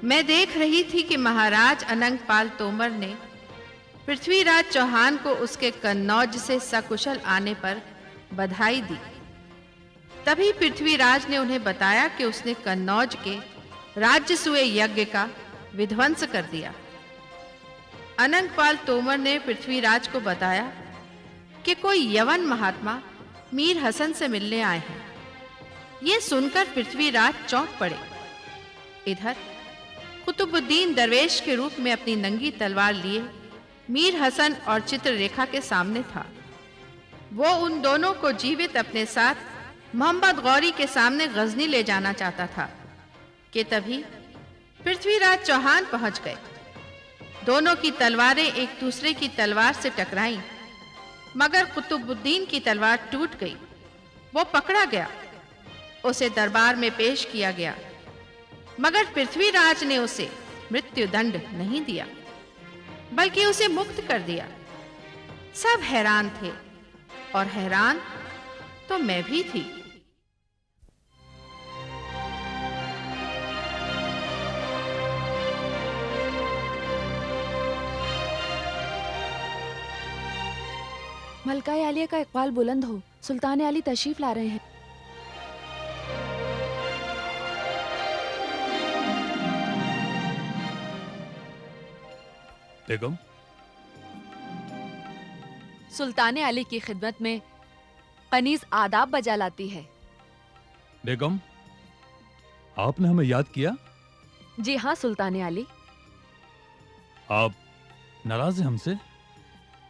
मैं देख रही थी कि महाराज अनंगपाल तोमर ने पृथ्वीराज चौहान को उसके कन्नौज से सकुशल आने पर बधाई दी। तभी पृथ्वीराज ने उन्हें बताया कि उसने कन्नौज के राजसूय यज्ञ का विध्वंस कर दिया। अनंगपाल तोमर ने पृथ्वीराज को बताया कि कोई यवन महात्मा मीर हसन से मिलने आए हैं। यह सुनकर पृथ्वीराज चौंक पड़े। इधर कुतुबुद्दीन दरवेश के रूप में अपनी नंगी तलवार लिए मीर हसन और चित्ररेखा के सामने था। वो उन दोनों को जीवित अपने साथ मोहम्मद गौरी के सामने गजनी ले जाना चाहता था कि तभी पृथ्वीराज चौहान पहुंच गए। दोनों की तलवारें एक दूसरे की तलवार से टकराईं, मगर कुतुबुद्दीन की तलवार टूट गई। वो पकड़ा गया, उसे दरबार में पेश किया गया, मगर पृथ्वीराज ने उसे मृत्यु दंड नहीं दिया, बल्कि उसे मुक्त कर दिया। सब हैरान थे और हैरान तो मैं भी थी। मलकाए आलिया का इकबाल बुलंद हो, सुल्तान अली तशरीफ ला रहे हैं। बेगम, सुल्तान अली की खिदमत में कनीज आदाब बजा लाती है। बेगम, आपने हमें याद किया? जी हाँ सुल्तान अली। आप नाराज हैं हमसे?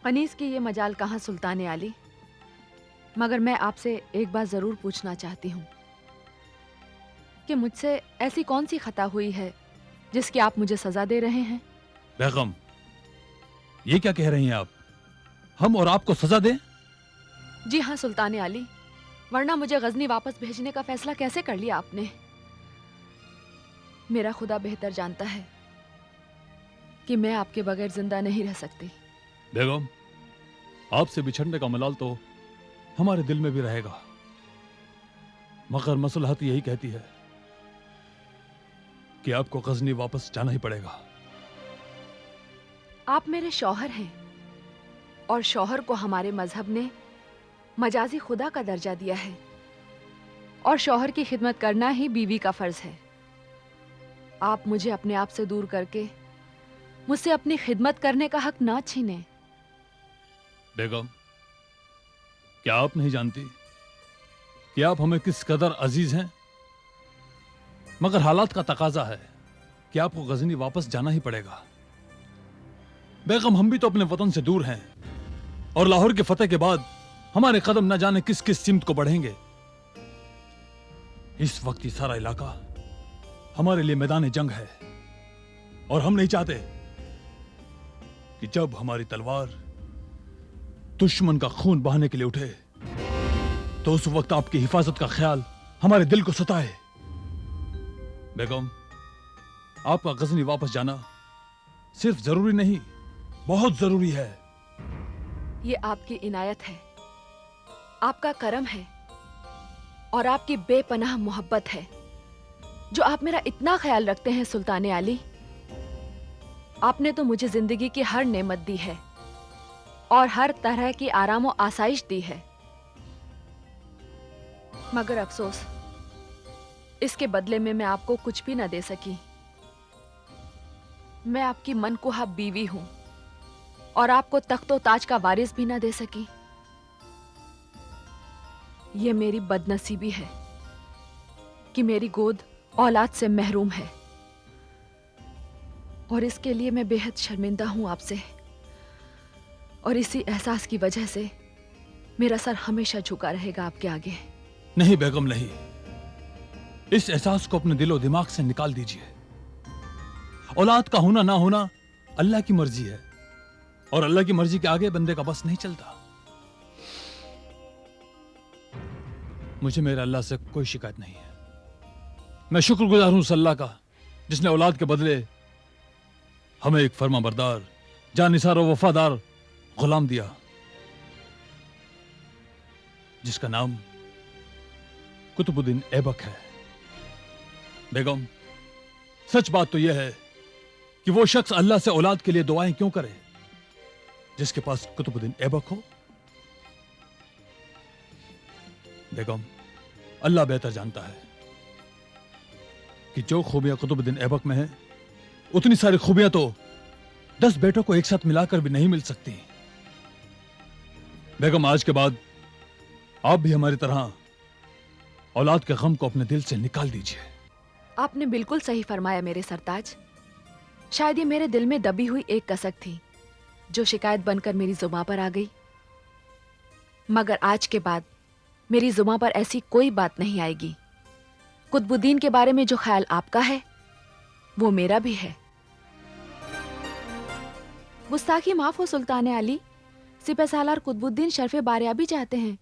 कनीज की ये मजाल कहाँ सुल्तान अली, मगर मैं आपसे एक बात जरूर पूछना चाहती हूँ कि मुझसे ऐसी कौन सी खता हुई है जिसकी आप मुझे सजा दे रहे हैं? बेगम, ये क्या कह रही हैं आप? हम और आपको सजा दें? जी हाँ सुल्तान अली, वरना मुझे गजनी वापस भेजने का फैसला कैसे कर लिया आपने? मेरा खुदा बेहतर जानता है कि मैं आपके बगैर जिंदा नहीं रह सकती। बेगम, आपसे बिछड़ने का मलाल तो हमारे दिल में भी रहेगा, मगर मसलहत यही कहती है कि आपको गजनी वापस जाना ही पड़ेगा। आप मेरे शौहर हैं और शौहर को हमारे मजहब ने मजाजी खुदा का दर्जा दिया है और शौहर की खिदमत करना ही बीवी का फर्ज है। आप मुझे अपने आप से दूर करके मुझसे अपनी खिदमत करने का हक ना छीने। बेगम, क्या आप नहीं जानती कि आप हमें किस कदर अजीज हैं? मगर हालात का तकाजा है कि आपको गजनी वापस जाना ही पड़ेगा। बेगम, हम भी तो अपने वतन से दूर हैं और लाहौर के फतेह के बाद हमारे कदम न जाने किस किस सिमत को बढ़ेंगे। इस वक्त ये सारा इलाका हमारे लिए मैदान जंग है और हम नहीं चाहते कि जब हमारी तलवार दुश्मन का खून बहाने के लिए उठे तो उस वक्त आपकी हिफाजत का ख्याल हमारे दिल को सताए। बेगम, आपका गजनी वापस जाना सिर्फ जरूरी नहीं, बहुत जरूरी है। ये आपकी इनायत है, आपका करम है और आपकी बेपनाह मोहब्बत है जो आप मेरा इतना ख्याल रखते हैं सुल्तान अली। आपने तो मुझे जिंदगी की हर नेमत दी है और हर तरह की आराम और आसाइश दी है, मगर अफसोस इसके बदले में मैं आपको कुछ भी न दे सकी। मैं आपकी मनकुहा बीवी हूं और आपको तख्तो ताज का वारिस भी न दे सकी। यह मेरी बदनसीबी है कि मेरी गोद औलाद से महरूम है और इसके लिए मैं बेहद शर्मिंदा हूं आपसे। और इसी एहसास की वजह से मेरा सर हमेशा झुका रहेगा आपके आगे। नहीं बेगम, नहीं, इस एहसास को अपने दिलो दिमाग से निकाल दीजिए। औलाद का होना ना होना अल्लाह की मर्जी है और अल्लाह की मर्जी के आगे बंदे का बस नहीं चलता। मुझे मेरे अल्लाह से कोई शिकायत नहीं है। मैं शुक्रगुजार हूं उस अल्लाह का जिसने औलाद के बदले हमें एक फर्माबरदार, जानिसार और वफादार गुलाम दिया जिसका नाम कुतुबुद्दीन ऐबक है। बेगम, सच बात तो यह है कि वो शख्स अल्लाह से औलाद के लिए दुआएं क्यों करे जिसके पास कुतुबुद्दीन ऐबक हो? बेगम, अल्लाह बेहतर जानता है कि जो खूबियां कुतुबुद्दीन ऐबक में है उतनी सारी खूबियां तो 10 बेटों को एक साथ मिलाकर भी नहीं मिल सकती। बेगम, आज के बाद आप भी हमारी तरह औलाद के गम को अपने दिल से निकाल दीजिए। आपने बिल्कुल सही फरमाया मेरे सरताज। शायद ये मेरे दिल में दबी हुई एक कसक थी जो शिकायत बनकर मेरी जुबां पर आ गई, मगर आज के बाद मेरी जुबां पर ऐसी कोई बात नहीं आएगी। कुतुबुद्दीन के बारे में जो ख्याल आपका है वो मेरा भी है। गुस्ताखी माफ हो सुल्तान अली, सिपह सालार कुतुबुद्दीन शर्फे बारियाबी चाहते हैं।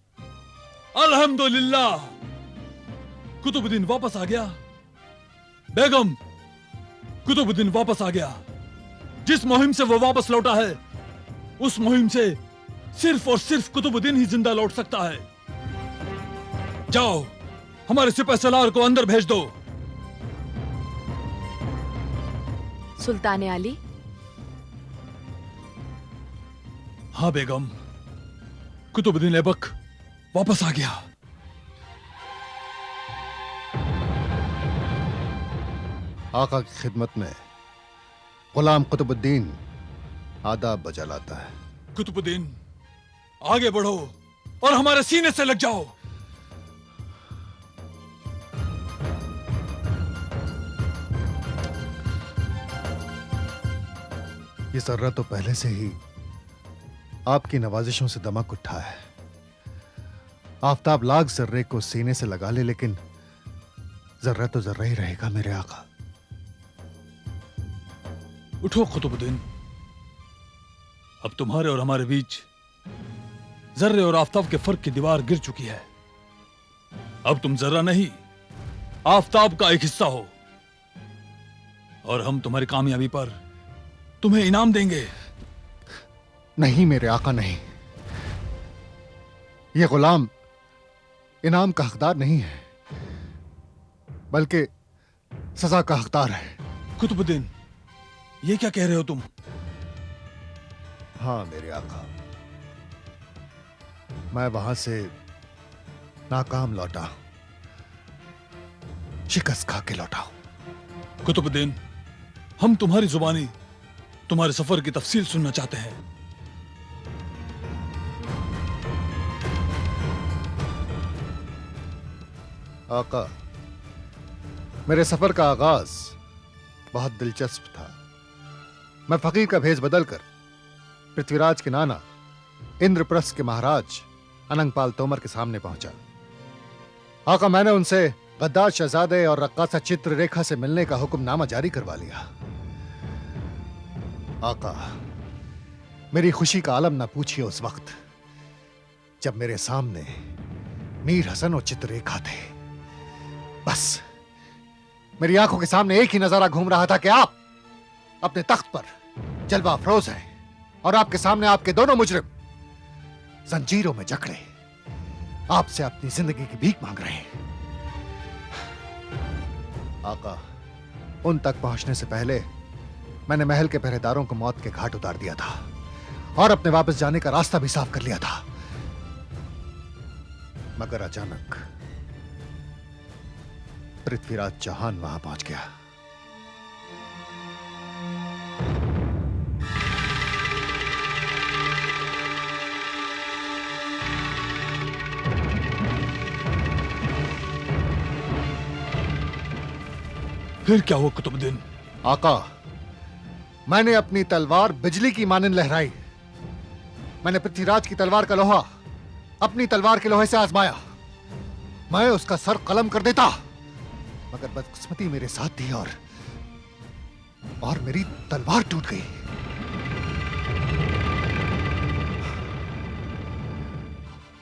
अल्हम्दुलिल्लाह, कुतुबुद्दीन वापस आ गया। बेगम, कुतुबुद्दीन वापस आ गया। जिस मुहिम से वो वापस लौटा है उस मुहिम से सिर्फ और सिर्फ कुतुबुद्दीन ही जिंदा लौट सकता है। जाओ, हमारे सिपह सलार को अंदर भेज दो। सुल्तान अली। हाँ बेगम, कुतुबुद्दीन ऐबक वापस आ गया। आका की खिदमत में गुलाम कुतुबुद्दीन आदाब बजा लाता है। कुतुबुद्दीन, आगे बढ़ो और हमारे सीने से लग जाओ। ये सर्रा तो पहले से ही आपकी नवाजिशों से दमक उठा है। आफताब लाख जर्रे को सीने से लगा ले, लेकिन जर्रा तो जर्रा ही रहेगा मेरे आका। उठो कुतुबुद्दीन, अब तुम्हारे और हमारे बीच जर्रे और आफताब के फर्क की दीवार गिर चुकी है। अब तुम जर्रा नहीं, आफताब का एक हिस्सा हो और हम तुम्हारी कामयाबी पर तुम्हें इनाम देंगे। नहीं मेरे आका, नहीं। यह गुलाम इनाम का हकदार नहीं है, बल्कि सजा का हकदार है। कुतुबुद्दीन, ये क्या कह रहे हो तुम? हाँ मेरे आका, मैं वहां से नाकाम लौटा, शिकस्त खा के लौटा हूं। कुतुबुद्दीन, हम तुम्हारी जुबानी तुम्हारे सफर की तफसील सुनना चाहते हैं। आका, मेरे सफर का आगाज बहुत दिलचस्प था। मैं फकीर का भेष बदलकर पृथ्वीराज के नाना इंद्रप्रस्थ के महाराज अनंगपाल तोमर के सामने पहुंचा। आका, मैंने उनसे गद्दार शहजादे और रक्कासा चित्ररेखा से मिलने का हुक्मनामा जारी करवा लिया। आका, मेरी खुशी का आलम ना पूछिए उस वक्त जब मेरे सामने मीर हसन और चित्ररेखा थे। बस मेरी आंखों के सामने एक ही नजारा घूम रहा था कि आप अपने तख्त पर जलवा अफरोज हैं और आपके सामने आपके दोनों मुजरिम जंजीरों में जकड़े आपसे अपनी जिंदगी की भीख मांग रहे हैं। आका, उन तक पहुंचने से पहले मैंने महल के पहरेदारों को मौत के घाट उतार दिया था और अपने वापस जाने का रास्ता भी साफ कर लिया था, मगर अचानक पृथ्वीराज चौहान वहां पहुंच गया। फिर क्या हुआ कुतुबुद्दीन? आका, मैंने अपनी तलवार बिजली की मानन लहराई। मैंने पृथ्वीराज की तलवार का लोहा अपनी तलवार के लोहे से आजमाया। मैं उसका सर कलम कर देता, मगर बदकिस्मती मेरे साथ थी और मेरी तलवार टूट गई।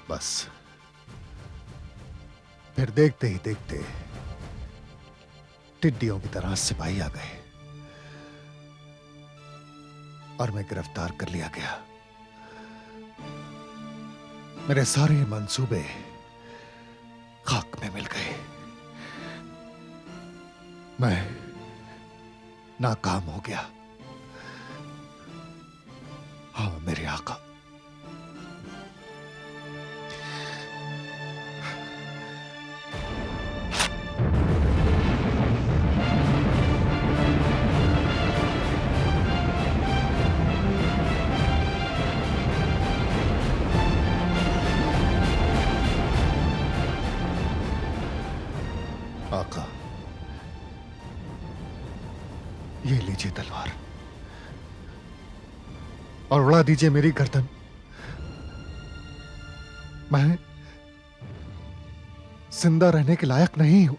बस फिर देखते ही देखते टिड्डियों की तरह सिपाही आ गए और मैं गिरफ्तार कर लिया गया। मेरे सारे मंसूबे खाक में मिल गए। नाकाम हो गया। हाँ मेरे आका, आका ये लीजिए तलवार और उड़ा दीजिए मेरी गर्दन। मैं जिंदा रहने के लायक नहीं हूं,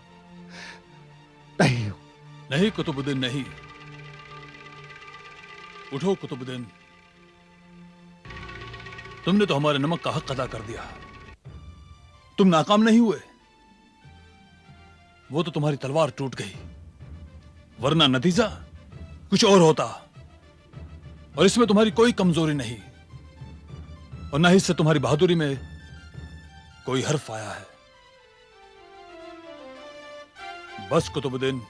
नहीं हूं। नहीं कुतुबुद्दीन, नहीं। उठो कुतुबुद्दीन, तुमने तो हमारे नमक का हक अदा कर दिया। तुम नाकाम नहीं हुए, वो तो तुम्हारी तलवार टूट गई, वरना नतीजा कुछ और होता। और इसमें तुम्हारी कोई कमजोरी नहीं, और न ही इससे तुम्हारी बहादुरी में कोई हर्फ आया है। बस कुतुबुद्दीन,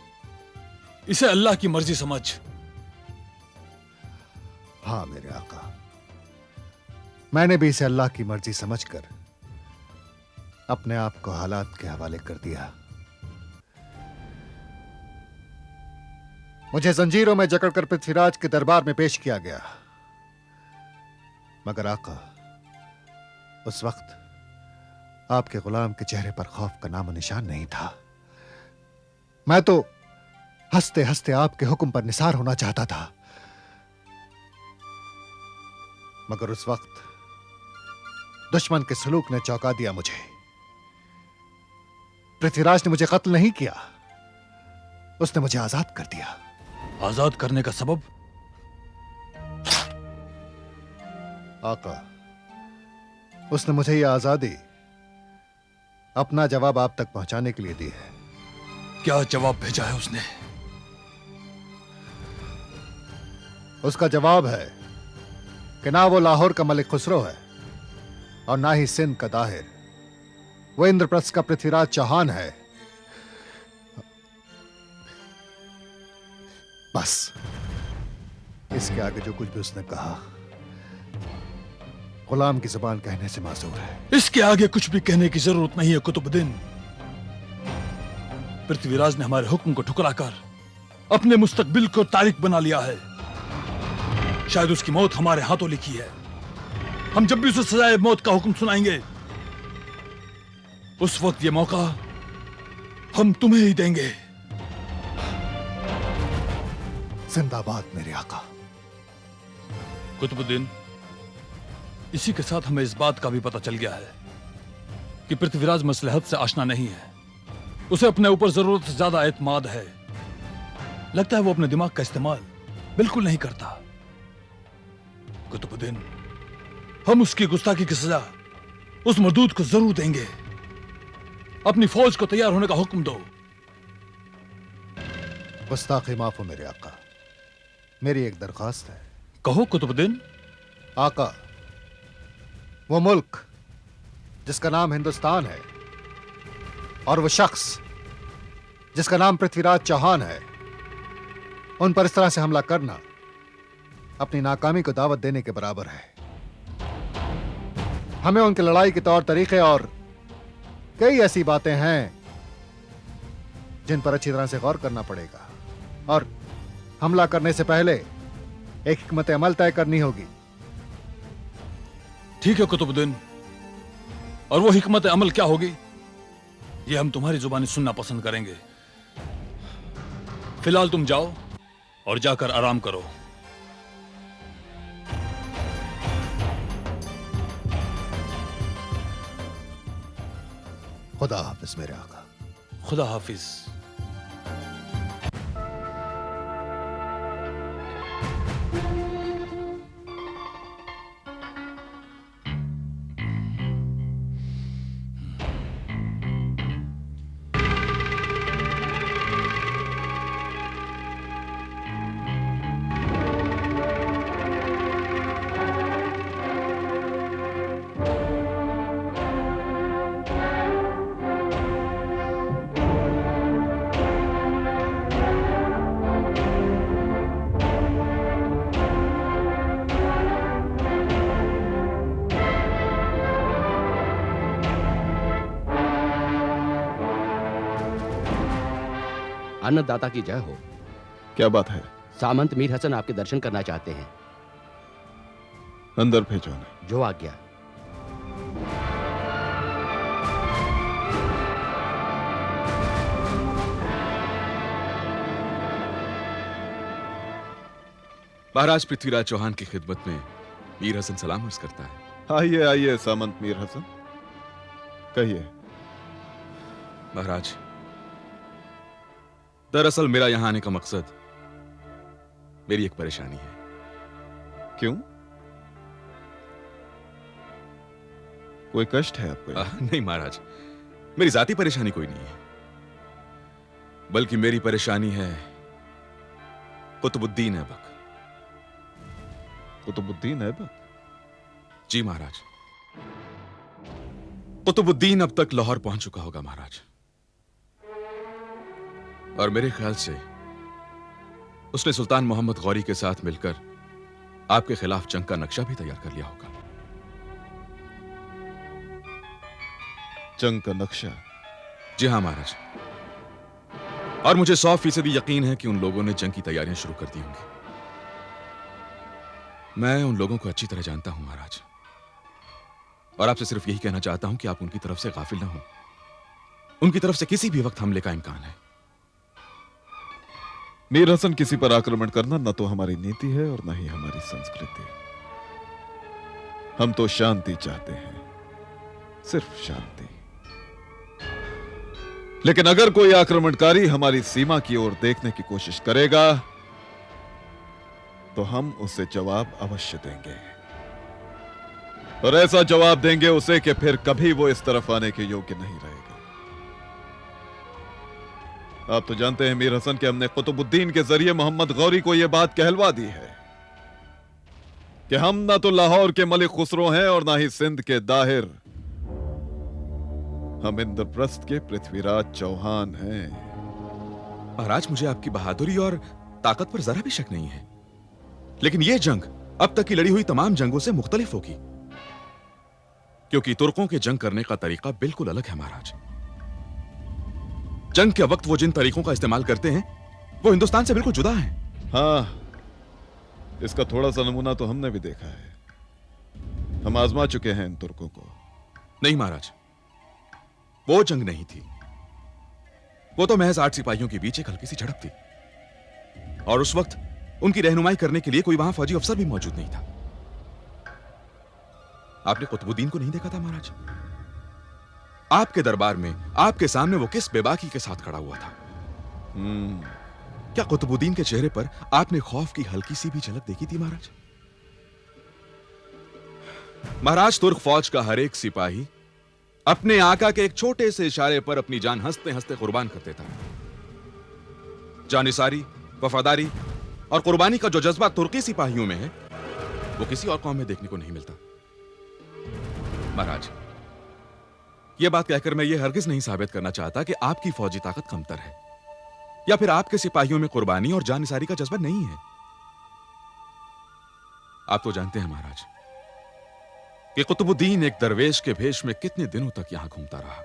इसे अल्लाह की मर्जी समझ। हाँ मेरे आका, मैंने भी इसे अल्लाह की मर्जी समझकर अपने आप को हालात के हवाले कर दिया। मुझे जंजीरों में जकड़कर पृथ्वीराज के दरबार में पेश किया गया, मगर आका उस वक्त आपके गुलाम के चेहरे पर खौफ का नामो निशान नहीं था। मैं तो हंसते हंसते आपके हुक्म पर निसार होना चाहता था, मगर उस वक्त दुश्मन के सलूक ने चौंका दिया मुझे। पृथ्वीराज ने मुझे कत्ल नहीं किया, उसने मुझे आजाद कर दिया। आजाद करने का सबब? आका, उसने मुझे यह आजादी अपना जवाब आप तक पहुंचाने के लिए दी है। क्या जवाब भेजा है उसने? उसका जवाब है कि ना वो लाहौर का मलिक खुसरो है और ना ही सिंध का दाहिर। वो इंद्रप्रस्थ का पृथ्वीराज चौहान है। बस इसके आगे जो कुछ भी उसने कहा गुलाम की जुबान कहने से माजूर है। इसके आगे कुछ भी कहने की जरूरत नहीं है कुतुबुद्दीन। पृथ्वीराज ने हमारे हुक्म को ठुकराकर अपने मुस्तकबिल को तारीख बना लिया है। शायद उसकी मौत हमारे हाथों लिखी है। हम जब भी उसे सजाए मौत का हुक्म सुनाएंगे, उस वक्त ये मौका हम तुम्हें ही देंगे। जिंदाबाद मेरे आका। कुतुबुद्दीन, इसी के साथ हमें इस बात का भी पता चल गया है कि पृथ्वीराज मसलहत से आशना नहीं है। उसे अपने ऊपर जरूरत से ज्यादा एतमाद है। लगता है वो अपने दिमाग का इस्तेमाल बिल्कुल नहीं करता। कुतुबुद्दीन, हम उसकी गुस्ताखी की सजा उस मरदूद को जरूर देंगे। अपनी फौज को तैयार होने का हुक्म दो। गुस्ताखी माफ हो मेरे आका, मेरी एक दरखास्त है। कहो कुतुबुद्दीन। आका, वो मुल्क जिसका नाम हिंदुस्तान है और वो शख्स जिसका नाम पृथ्वीराज चौहान है, उन पर इस तरह से हमला करना अपनी नाकामी को दावत देने के बराबर है। हमें उनकी लड़ाई के तौर तरीके और कई ऐसी बातें हैं जिन पर अच्छी तरह से गौर करना पड़ेगा, और हमला करने से पहले एक हिकमत अमल तय करनी होगी। ठीक है कुतुबुद्दीन, और वो हिकमत अमल क्या होगी ये हम तुम्हारी जुबानी सुनना पसंद करेंगे। फिलहाल तुम जाओ और जाकर आराम करो। खुदा हाफिज मेरे आका। खुदा हाफिज। अन्नदाता की जय हो। क्या बात है? सामंत मीर हसन आपके दर्शन करना चाहते हैं। अंदर भेजो उन्हें। जो आज्ञा। महाराज पृथ्वीराज चौहान की खिदमत में मीर हसन सलाम अर्ज करता है। आइए आइए सामंत मीर हसन, कहिए। महाराज, दरअसल मेरा यहां आने का मकसद मेरी एक परेशानी है। क्यों? कोई कष्ट है आपको? नहीं महाराज, मेरी जाती परेशानी कोई नहीं है, बल्कि मेरी परेशानी है कुतुबुद्दीन ऐबक। कुतुबुद्दीन ऐबक? जी महाराज, कुतुबुद्दीन अब तक लाहौर पहुंच चुका होगा महाराज, और मेरे ख्याल से उसने सुल्तान मोहम्मद गौरी के साथ मिलकर आपके खिलाफ जंग का नक्शा भी तैयार कर लिया होगा। जंग का नक्शा? जी हां महाराज, और मुझे 100% यकीन है कि उन लोगों ने जंग की तैयारियां शुरू कर दी होंगी। मैं उन लोगों को अच्छी तरह जानता हूं महाराज, और आपसे सिर्फ यही कहना चाहता हूं कि आप उनकी तरफ से गाफिल ना हो। उनकी तरफ से किसी भी वक्त हमले का इम्कान है। मीर हसन, किसी पर आक्रमण करना न तो हमारी नीति है और न ही हमारी संस्कृति। हम तो शांति चाहते हैं, सिर्फ शांति। लेकिन अगर कोई आक्रमणकारी हमारी सीमा की ओर देखने की कोशिश करेगा तो हम उसे जवाब अवश्य देंगे, और ऐसा जवाब देंगे उसे कि फिर कभी वो इस तरफ आने के योग्य नहीं रहेगा। आप तो जानते हैं मीर हसन कि हमने कुतुबुद्दीन के जरिए मोहम्मद गौरी को यह बात कहलवा दी है कि हम ना तो लाहौर के मलिक खुसरो हैं और ना ही सिंध के दाहिर। हम इंद्रप्रस्थ के पृथ्वीराज चौहान हैं। महाराज, मुझे आपकी बहादुरी और ताकत पर जरा भी शक नहीं है, लेकिन यह जंग अब तक की लड़ी हुई तमाम जंगों से मुख्तलिफ होगी, क्योंकि तुर्कों के जंग करने का तरीका बिल्कुल अलग है महाराज। जंग के वक्त वो जिन तरीकों का इस्तेमाल करते हैं वो हिंदुस्तान से बिल्कुल जुदा हैं। हाँ, इसका थोड़ा सा नमूना तो हमने भी देखा है। हम आजमा चुके हैं इन तुर्कों को। नहीं महाराज, वो जंग नहीं थी, वो तो महज 8 सिपाहियों के बीच एक हल्की सी झड़प थी, और उस वक्त उनकी रहनुमाई करने के लिए कोई वहां फौजी अफसर भी मौजूद नहीं था। आपने कुतुबुद्दीन को नहीं देखा था महाराज? आपके दरबार में आपके सामने वो किस बेबाकी के साथ खड़ा हुआ था? क्या कुतुबुद्दीन के चेहरे पर आपने खौफ की हल्की सी भी झलक देखी थी महाराज? महाराज, तुर्क फौज का हर एक सिपाही अपने आका के एक छोटे से इशारे पर अपनी जान हंसते हंसते कुर्बान कर देता। जानिसारी, वफादारी और कुर्बानी का जो जज्बा तुर्की सिपाहियों में है वो किसी और कौम में देखने को नहीं मिलता। महाराज, यह बात कहकर मैं यह हरगिज नहीं साबित करना चाहता कि आपकी फौजी ताकत कमतर है, या फिर आपके सिपाहियों में कुर्बानी और जानिसारी का जज्बा नहीं है। आप तो जानते हैं महाराज कि कुतुबुद्दीन एक दरवेश के भेष में कितने दिनों तक यहां घूमता रहा।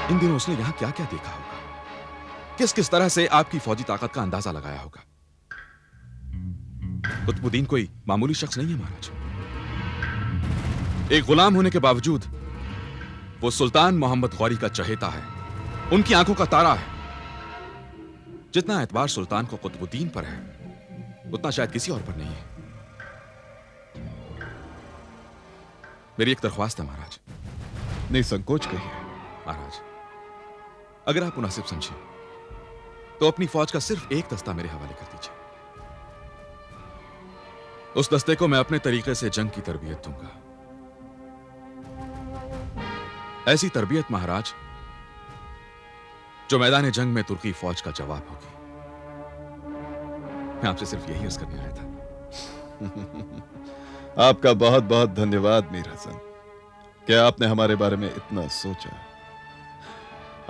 इन दिनों उसने यहां क्या क्या देखा होगा, किस किस तरह से आपकी फौजी ताकत का अंदाजा लगाया होगा। कुतुबुद्दीन कोई मामूली शख्स नहीं है महाराज। एक गुलाम होने के बावजूद वो सुल्तान मोहम्मद गौरी का चहेता है, उनकी आंखों का तारा है। जितना एतबार सुल्तान को कुतुबुद्दीन पर है उतना शायद किसी और पर नहीं है। मेरी एक दरख्वास्त है महाराज। नहीं, संकोच कहिए। महाराज, अगर आप मुनासिब समझें तो अपनी फौज का सिर्फ एक दस्ता मेरे हवाले कर दीजिए। उस दस्ते को मैं अपने तरीके से जंग की तरबियत दूंगा। ऐसी तरबियत महाराज जो मैदान जंग में तुर्की फौज का जवाब होगी। मैं आपसे सिर्फ यही अर्ज करने आया था। आपका बहुत बहुत धन्यवाद मीर हसन कि आपने हमारे बारे में इतना सोचा।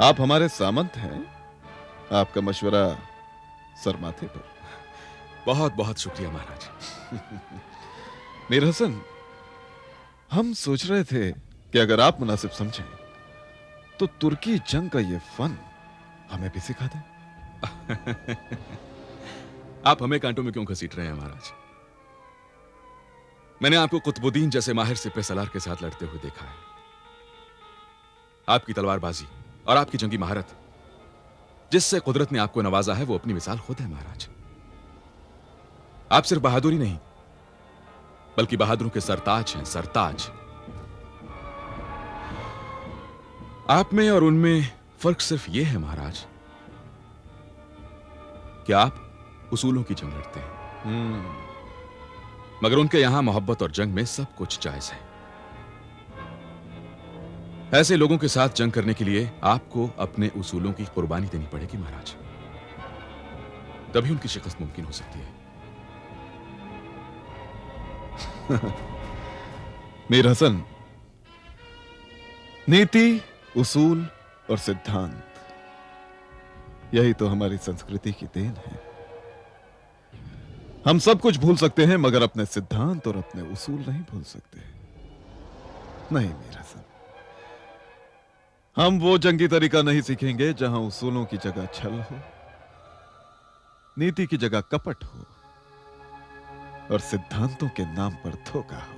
आप हमारे सामंत हैं, आपका मशवरा सर माथे पर। बहुत बहुत शुक्रिया महाराज। मीर हसन, हम सोच रहे थे कि अगर आप मुनासिब समझें तो तुर्की जंग का यह फन हमें भी सिखा दें। आप हमें कांटों में क्यों घसीट रहे हैं महाराज? मैंने आपको कुतुबुद्दीन जैसे माहिर सिपह सलार के साथ लड़ते हुए देखा है। आपकी तलवारबाजी और आपकी जंगी महारत, जिससे कुदरत ने आपको नवाजा है, वो अपनी मिसाल खुद है महाराज। आप सिर्फ बहादुरी नहीं, बल्कि बहादुरों के सरताज हैं, सरताज। आप में और उनमें फर्क सिर्फ यह है महाराज कि आप उसूलों की जंग लड़ते हैं, मगर उनके यहां मोहब्बत और जंग में सब कुछ जायज है। ऐसे लोगों के साथ जंग करने के लिए आपको अपने उसूलों की कुर्बानी देनी पड़ेगी महाराज, तभी उनकी शिकस्त मुमकिन हो सकती है। मीर हसन, नीति, उसूल और सिद्धांत, यही तो हमारी संस्कृति की देन है। हम सब कुछ भूल सकते हैं, मगर अपने सिद्धांत और अपने उसूल नहीं भूल सकते। नहीं मीर हसन, हम वो जंगी तरीका नहीं सीखेंगे जहां उसूलों की जगह छल हो, नीति की जगह कपट हो और सिद्धांतों के नाम पर धोखा हो।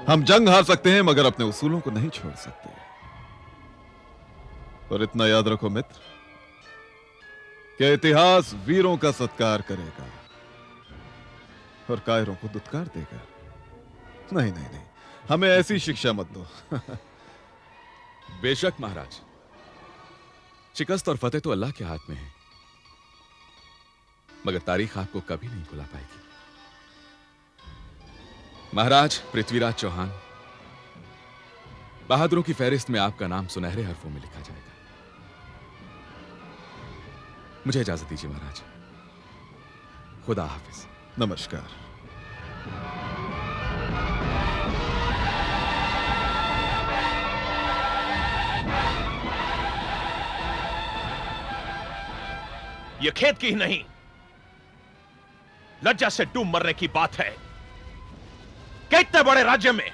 हम जंग हार सकते हैं, मगर अपने उसूलों को नहीं छोड़ सकते। और इतना याद रखो मित्र कि इतिहास वीरों का सत्कार करेगा और कायरों को दुत्कार देगा। नहीं नहीं नहीं, हमें ऐसी शिक्षा मत दो। बेशक महाराज, शिकस्त और फतेह तो अल्लाह के हाथ में है, मगर तारीख आपको कभी नहीं भुला पाएगी। महाराज पृथ्वीराज चौहान, बहादुरों की फहरिस्त में आपका नाम सुनहरे हरफों में लिखा जाएगा। मुझे इजाजत दीजिए महाराज। खुदा हाफिज। नमस्कार। यह खेत की ही नहीं, लज्जा से डूब मरने की बात है कि इतने बड़े राज्य में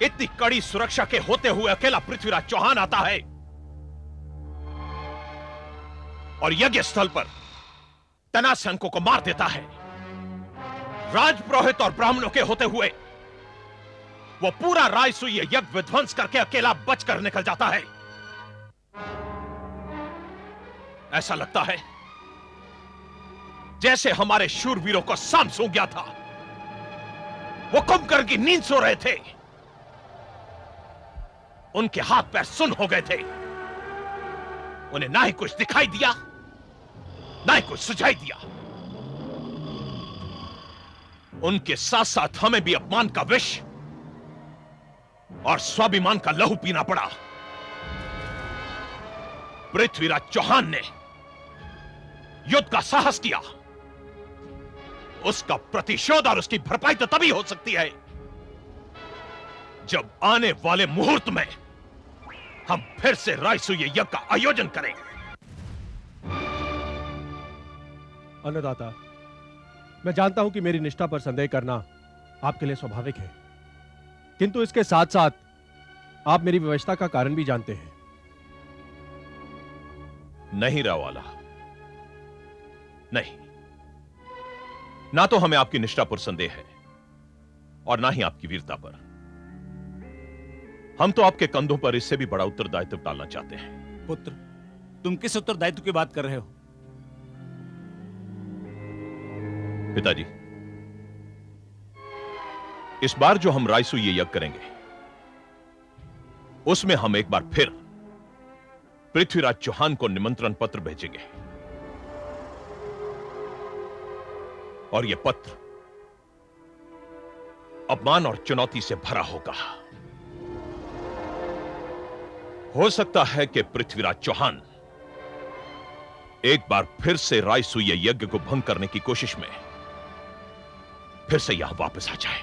इतनी कड़ी सुरक्षा के होते हुए अकेला पृथ्वीराज चौहान आता है और यज्ञ स्थल पर तनासंकों को मार देता है। राजपुरोहित और ब्राह्मणों के होते हुए वो पूरा राजसूय यज्ञ विध्वंस करके अकेला बचकर निकल जाता है। ऐसा लगता है जैसे हमारे शूरवीरों को सांप सूंघ गया था। वो कुंभकर्ण की नींद सो रहे थे, उनके हाथ पैर सुन हो गए थे। उन्हें ना ही कुछ दिखाई दिया, ना ही कुछ सुझाई दिया। उनके साथ साथ हमें भी अपमान का विष और स्वाभिमान का लहू पीना पड़ा। पृथ्वीराज चौहान ने युद्ध का साहस किया, उसका प्रतिशोध और उसकी भरपाई तो तभी हो सकती है जब आने वाले मुहूर्त में हम फिर से राजसूय यज्ञ का आयोजन करें। अन्नदाता, मैं जानता हूं कि मेरी निष्ठा पर संदेह करना आपके लिए स्वाभाविक है, किंतु इसके साथ साथ आप मेरी विवशता का कारण भी जानते हैं। नहीं रावाला, नहीं, ना तो हमें आपकी निष्ठा पर संदेह है और ना ही आपकी वीरता पर। हम तो आपके कंधों पर इससे भी बड़ा उत्तरदायित्व डालना चाहते हैं। पुत्र, तुम किस उत्तरदायित्व की बात कर रहे हो? पिताजी, इस बार जो हम राजसूय यज्ञ करेंगे उसमें हम एक बार फिर पृथ्वीराज चौहान को निमंत्रण पत्र भेजेंगे और यह पत्र अपमान और चुनौती से भरा होगा। हो सकता है कि पृथ्वीराज चौहान एक बार फिर से राजसूय यज्ञ को भंग करने की कोशिश में फिर से यहां वापस आ जाए।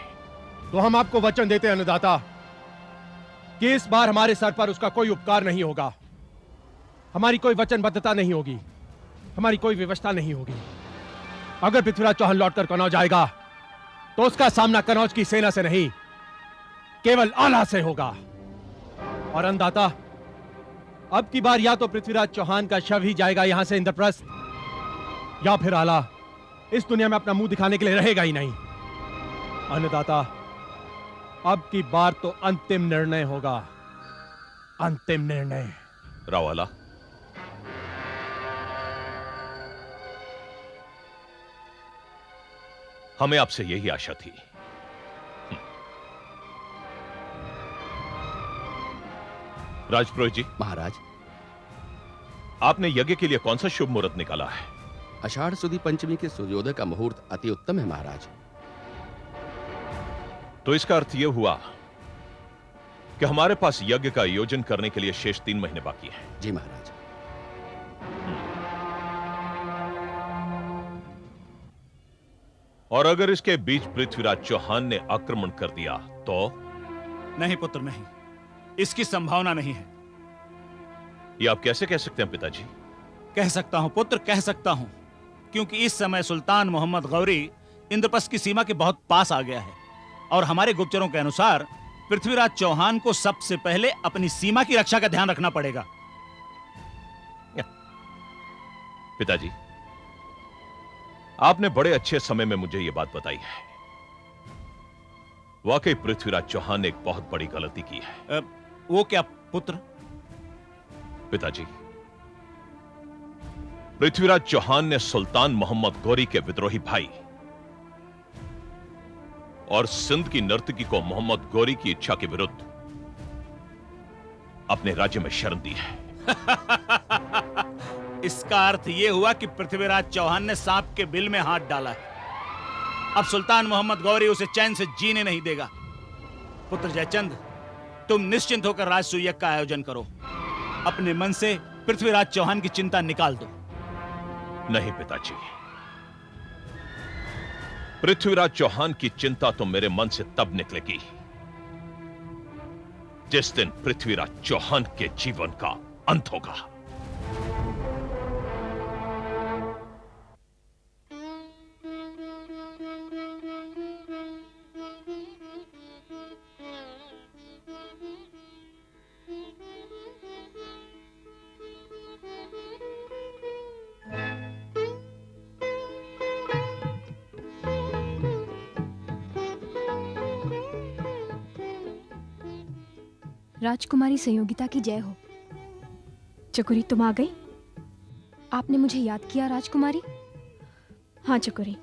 तो हम आपको वचन देते हैं अन्नदाता कि इस बार हमारे सर पर उसका कोई उपकार नहीं होगा, हमारी कोई वचनबद्धता नहीं होगी, हमारी कोई विवशता नहीं होगी। अगर पृथ्वीराज चौहान लौटकर कनौज आएगा तो उसका सामना कनौज की सेना से नहीं, केवल आला से होगा। और अन्नदाता, अब की बार या तो पृथ्वीराज चौहान का शव ही जाएगा यहां से इंद्रप्रस्थ, या फिर आला इस दुनिया में अपना मुंह दिखाने के लिए रहेगा ही नहीं। अन्नदाता, अब की बार तो अंतिम निर्णय होगा, अंतिम निर्णय। रावाला, हमें आपसे यही आशा थी। राजपुरोहित जी, महाराज, आपने यज्ञ के लिए कौन सा शुभ मुहूर्त निकाला है? आषाढ़ सुदी पंचमी के सूर्योदय का मुहूर्त अति उत्तम है महाराज। तो इसका अर्थ यह हुआ कि हमारे पास यज्ञ का आयोजन करने के लिए शेष 3 महीने बाकी हैं। जी महाराज। और अगर इसके बीच पृथ्वीराज चौहान ने आक्रमण कर दिया तो? नहीं पुत्र, नहीं, इसकी संभावना नहीं है। ये आप कैसे कह सकते हैं पिताजी? कह सकता हूं पुत्र, कह सकता हूं, क्योंकि इस समय सुल्तान मोहम्मद गौरी इंद्रप्रस्थ की सीमा के बहुत पास आ गया है और हमारे गुप्तचरों के अनुसार पृथ्वीराज चौहान को सबसे पहले अपनी सीमा की रक्षा का ध्यान रखना पड़ेगा। पिताजी, आपने बड़े अच्छे समय में मुझे यह बात बताई है। वाकई पृथ्वीराज चौहान ने एक बहुत बड़ी गलती की है। वो क्या पुत्र? पिताजी, पृथ्वीराज चौहान ने सुल्तान मोहम्मद गौरी के विद्रोही भाई और सिंध की नर्तकी को मोहम्मद गौरी की इच्छा के विरुद्ध अपने राज्य में शरण दी है। इसका अर्थ यह हुआ कि पृथ्वीराज चौहान ने सांप के बिल में हाथ डाला है। अब सुल्तान मोहम्मद गौरी उसे चैन से जीने नहीं देगा। पुत्र जयचंद, तुम निश्चिंत होकर राजसूय यज्ञ का आयोजन करो। अपने मन से पृथ्वीराज चौहान की चिंता निकाल दो। नहीं पिताजी, पृथ्वीराज चौहान की चिंता तो मेरे मन से तब निकलेगी जिस दिन पृथ्वीराज चौहान के जीवन का अंत होगा। राजकुमारी संयोगिता की जय हो। चकोरी, तुम आ गई? आपने मुझे याद किया राजकुमारी? हाँ चकोरी,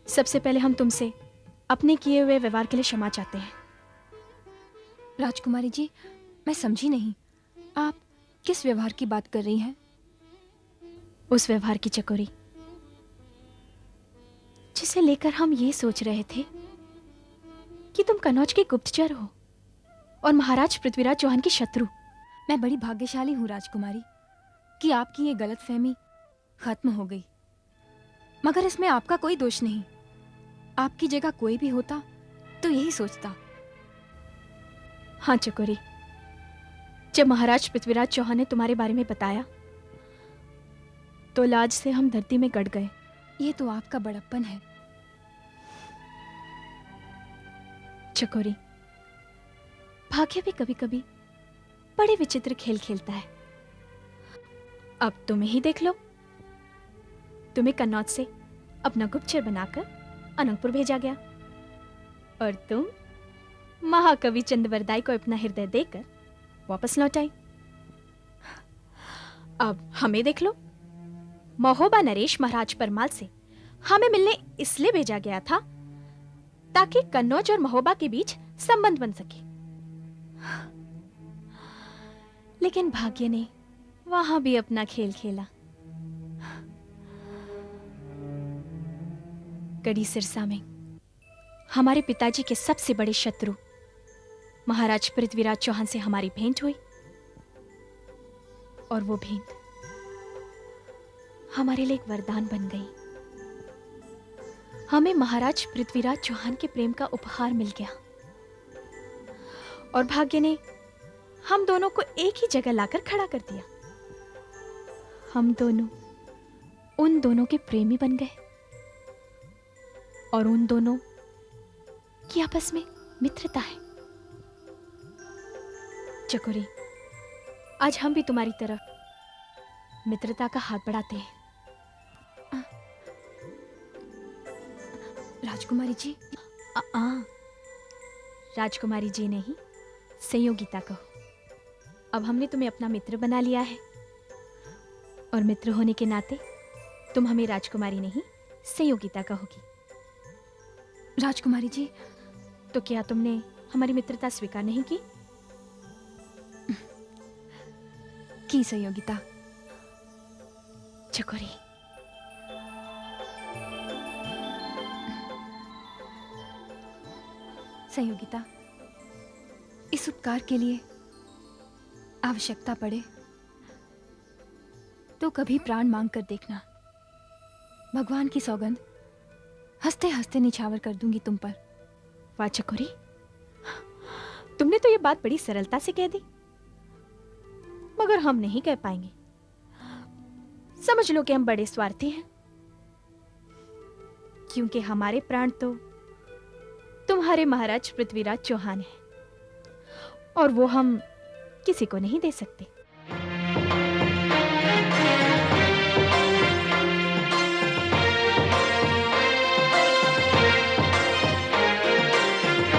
सबसे पहले हम तुमसे अपने किए हुए व्यवहार के लिए क्षमा चाहते हैं। राजकुमारी जी, मैं समझी नहीं, आप किस व्यवहार की बात कर रही हैं? उस व्यवहार की चकोरी जिसे लेकर हम ये सोच रहे थे कि तुम कनौज के गुप्तचर हो और महाराज पृथ्वीराज चौहान की शत्रु। मैं बड़ी भाग्यशाली हूँ राजकुमारी कि आपकी ये गलतफहमी खत्म हो गई, मगर इसमें आपका कोई दोष नहीं। आपकी जगह कोई भी होता तो यही सोचता। हाँ चकोरी, जब महाराज पृथ्वीराज चौहान ने तुम्हारे बारे में बताया तो लाज से हम धरती में गड़ गए। ये तो आपका बड़प्पन है। चकोरी, भाग्य भी कभी कभी बड़े विचित्र खेल खेलता है। अब तुम्हें ही देख लो, तुम्हें कन्नौज से अपना गुप्तचर बनाकर अनंतपुर भेजा गया और तुम महाकवि चंद्रवरदाई को अपना हृदय देकर वापस लौट आई। अब हमें देख लो, महोबा नरेश महाराज परमाल से हमें मिलने इसलिए भेजा गया था ताकि कन्नौज और महोबा के बीच संबंध बन सके, लेकिन भाग्य ने वहां भी अपना खेल खेला। गढ़ी सिरसा में हमारे पिताजी के सबसे बड़े शत्रु महाराज पृथ्वीराज चौहान से हमारी भेंट हुई और वो भेंट हमारे लिए एक वरदान बन गई। हमें महाराज पृथ्वीराज चौहान के प्रेम का उपहार मिल गया और भाग्य ने हम दोनों को एक ही जगह लाकर खड़ा कर दिया। हम दोनों उन दोनों के प्रेमी बन गए और उन दोनों की आपस में मित्रता है। चकोरी, आज हम भी तुम्हारी तरफ मित्रता का हाथ बढ़ाते हैं। राजकुमारी जी, राजकुमारी जी नहीं, संयोगिता कहो। अब हमने तुम्हें अपना मित्र बना लिया है, और मित्र होने के नाते तुम हमें राजकुमारी नहीं, संयोगिता कहोगी। राजकुमारी जी, तो क्या तुमने हमारी मित्रता स्वीकार नहीं की? की संयोगिता। चकोरी, संयोगिता, इस उपकार के लिए आवश्यकता पड़े तो कभी प्राण मांग कर देखना। भगवान की सौगंध हंसते हंसते निछावर कर दूंगी तुम पर। वाह चकोरी, तुमने तो ये बात बड़ी सरलता से कह दी, मगर हम नहीं कह पाएंगे। समझ लो कि हम बड़े स्वार्थी हैं, क्योंकि हमारे प्राण तो तुम्हारे महाराज पृथ्वीराज चौहान हैं, और वो हम किसी को नहीं दे सकते।